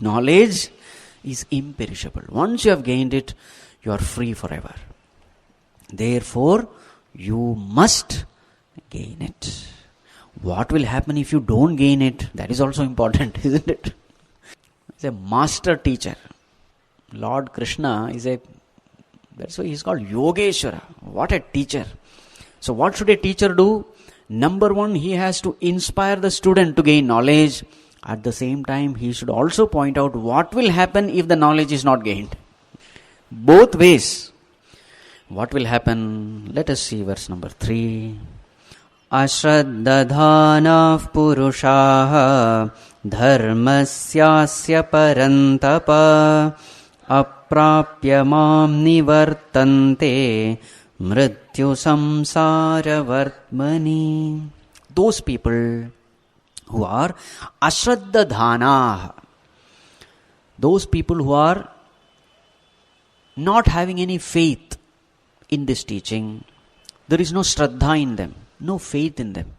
Knowledge is imperishable. Once you have gained it, you are free forever. Therefore, you must gain it. What will happen if you don't gain it? That is also important, isn't it? It's a master teacher. Lord Krishna that's why he is called Yogeshwara. What a teacher. So what should a teacher do? Number one, he has to inspire the student to gain knowledge. At the same time, he should also point out what will happen if the knowledge is not gained. Both ways. What will happen? Let us see verse number 3. Ashraddadhanav purushaha dharmasyasya parantapa aprapya mam nivartante mrityu samsara vartmani. Those people who are ashraddadhanaha, those people who are not having any faith in this teaching, there is no shraddha in them, no faith in them.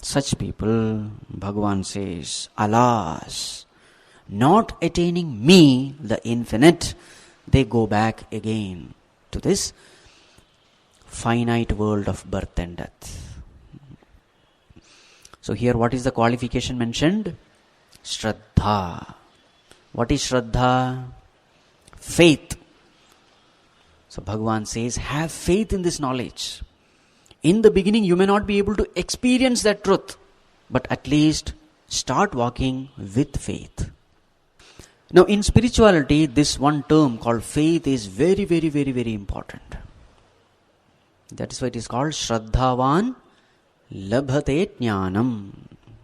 Such people, Bhagawan says, alas, not attaining me, the infinite, they go back again to this finite world of birth and death. So here what is the qualification mentioned? Shraddha. What is Shraddha? Faith. So Bhagavan says, have faith in this knowledge. In the beginning you may not be able to experience that truth, but at least start walking with faith. Now in spirituality, this one term called faith is very, very, very, very important. That is why it is called Shraddhavan Labhate Jnanam.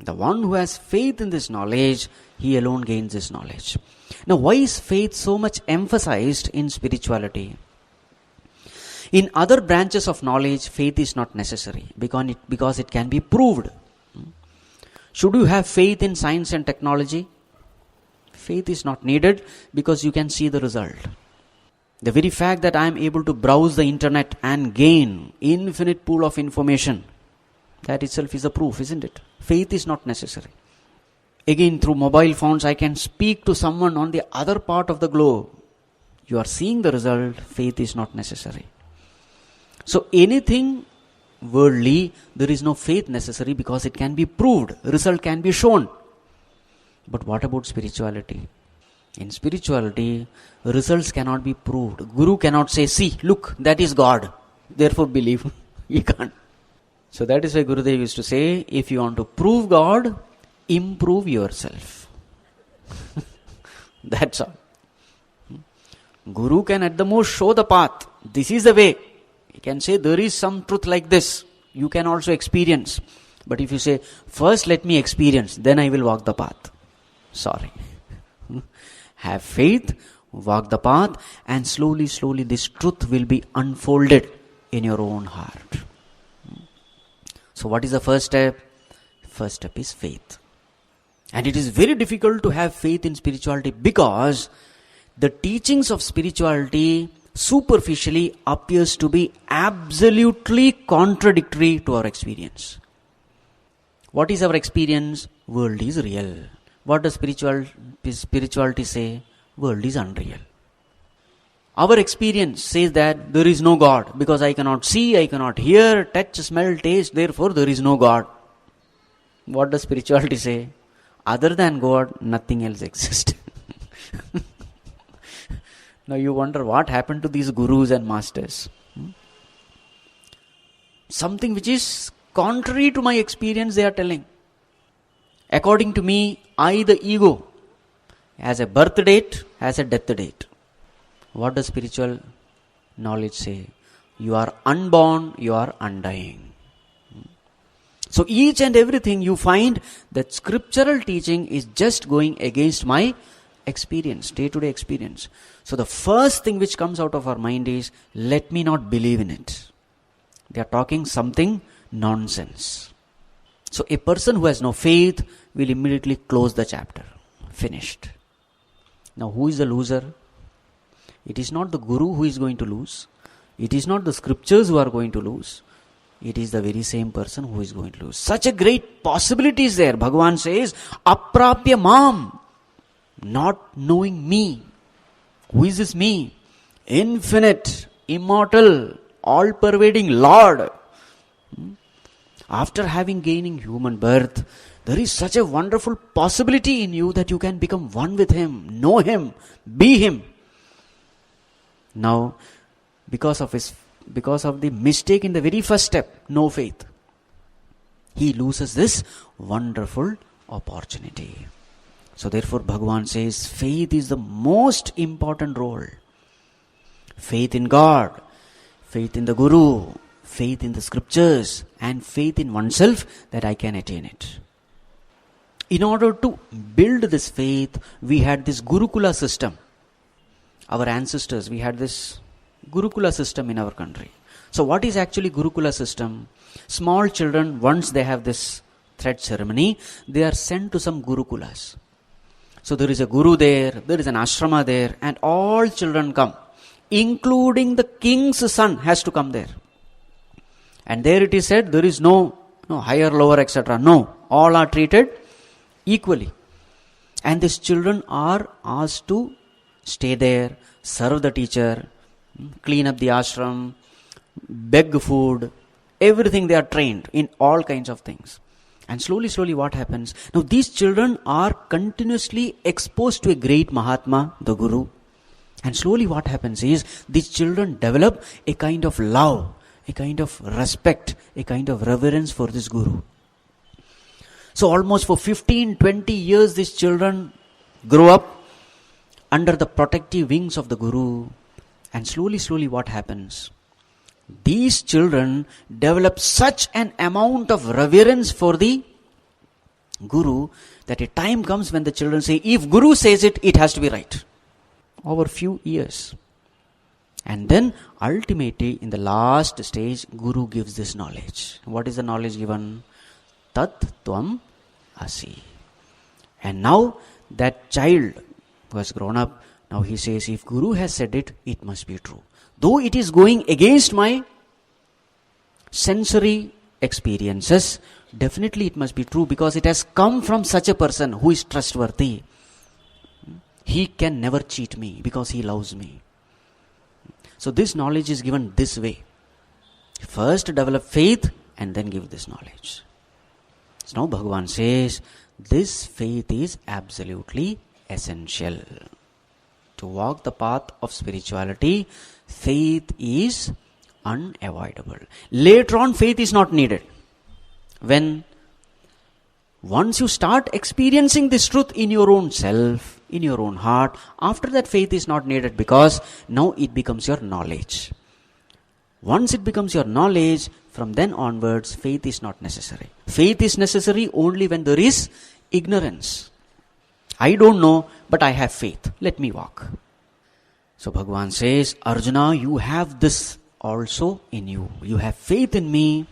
The one who has faith in this knowledge, he alone gains this knowledge. Now why is faith so much emphasized in spirituality? In other branches of knowledge, faith is not necessary because it can be proved. Should you have faith in science and technology? Faith is not needed because you can see the result. The very fact that I am able to browse the internet and gain infinite pool of information, that itself is a proof, isn't it? Faith is not necessary. Again, through mobile phones, I can speak to someone on the other part of the globe. You are seeing the result, faith is not necessary. So anything worldly, there is no faith necessary because it can be proved, result can be shown. But what about spirituality? In spirituality, results cannot be proved. Guru cannot say, see, look, that is God, therefore believe. He can't. So that is why Gurudev used to say, if you want to prove God, improve yourself. That's all. Guru can at the most show the path. This is the way. He can say there is some truth like this. You can also experience. But if you say, first let me experience, then I will walk the path. Sorry. Have faith, walk the path, and slowly, slowly this truth will be unfolded in your own heart. So what is the first step? First step is faith. And it is very difficult to have faith in spirituality because the teachings of spirituality superficially appears to be absolutely contradictory to our experience. What is our experience? World is real. What does spirituality say? World is unreal. Our experience says that there is no God because I cannot see, I cannot hear, touch, smell, taste, therefore there is no God. What does spirituality say? Other than God, nothing else exists. Now you wonder what happened to these gurus and masters. Something which is contrary to my experience they are telling. According to me, I, the ego, has a birth date, has a death date. What does spiritual knowledge say? You are unborn, you are undying. So each and everything you find that scriptural teaching is just going against my experience, day-to-day experience. So the first thing which comes out of our mind is, let me not believe in it. They are talking something nonsense. So a person who has no faith will immediately close the chapter. Finished. Now who is the loser? It is not the guru who is going to lose. It is not the scriptures who are going to lose. it is the very same person who is going to lose. Such a great possibility is there. Bhagavan says, aprapya mam, not knowing me. Who is this me? Infinite, immortal, all-pervading Lord. After having gaining human birth, there is such a wonderful possibility in you that you can become one with Him, know Him, be Him. Now, because of the mistake in the very first step, no faith, he loses this wonderful opportunity. So therefore Bhagavan says, faith is the most important role. Faith in God, faith in the Guru, faith in the scriptures, and faith in oneself that I can attain it. In order to build this faith, we had this Gurukula system. Our ancestors, we had this Gurukula system in our country. So what is actually Gurukula system? Small children, once they have this thread ceremony, they are sent to some Gurukulas. So there is a Guru there is an ashrama there, and all children come, including the king's son has to come there. And there it is said, there is no higher, lower, etc. No, all are treated equally. And these children are asked to stay there, serve the teacher, clean up the ashram, beg food, everything they are trained in all kinds of things. And slowly what happens? Now these children are continuously exposed to a great Mahatma, the Guru. And slowly what happens is, these children develop a kind of love, a kind of respect, a kind of reverence for this Guru. So almost for 15-20 years these children grow up under the protective wings of the Guru. And slowly what happens? These children develop such an amount of reverence for the Guru that a time comes when the children say, if Guru says it, it has to be right. Over few years. And then ultimately in the last stage, Guru gives this knowledge. What is the knowledge given? Tat Tvam Asi. And now that child who has grown up, now he says, if Guru has said it, it must be true. Though it is going against my sensory experiences, definitely it must be true, because it has come from such a person who is trustworthy. He can never cheat me because he loves me. So this knowledge is given this way. First develop faith and then give this knowledge. So now Bhagavan says, this faith is absolutely essential. To walk the path of spirituality, faith is unavoidable. Later on, faith is not needed. Once you start experiencing this truth in your own self, in your own heart, after that faith is not needed, because now it becomes your knowledge. Once it becomes your knowledge, from then onwards, faith is not necessary. Faith is necessary only when there is ignorance. I don't know, but I have faith. Let me walk. So Bhagavan says, Arjuna, you have this also in you. You have faith in me.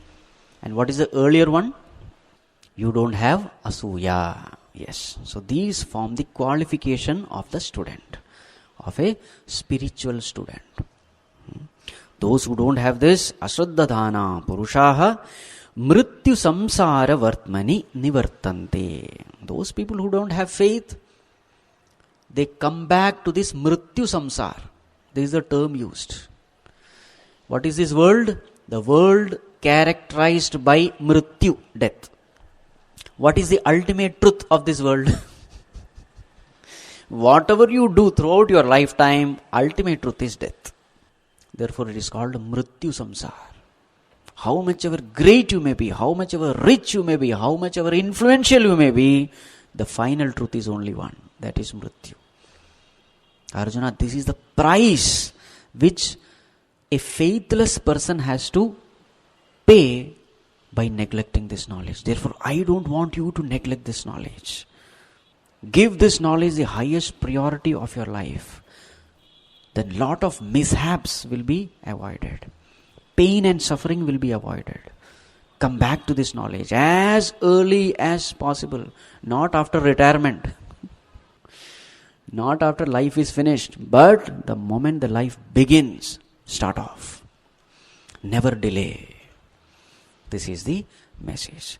And what is the earlier one? You don't have asuya. Yes. So these form the qualification of the student, of a spiritual student. Those who don't have this, ashraddhadhana purushaha mrityu samsara vartmani nivartante. Those people who don't have faith, they come back to this mrityu samsara. This is the term used. What is this world? The world characterized by mrityu, death. What is the ultimate truth of this world? Whatever you do throughout your lifetime, ultimate truth is death. Therefore it is called mrityu samsara. How much ever great you may be, how much ever rich you may be, how much ever influential you may be, the final truth is only one. That is mrityu. Arjuna, this is the price which a faithless person has to pay by neglecting this knowledge. Therefore, I don't want you to neglect this knowledge. Give this knowledge the highest priority of your life. Then lot of mishaps will be avoided. Pain and suffering will be avoided. Come back to this knowledge as early as possible. Not after retirement. Not after life is finished. But the moment the life begins, start off. Never delay. This is the message.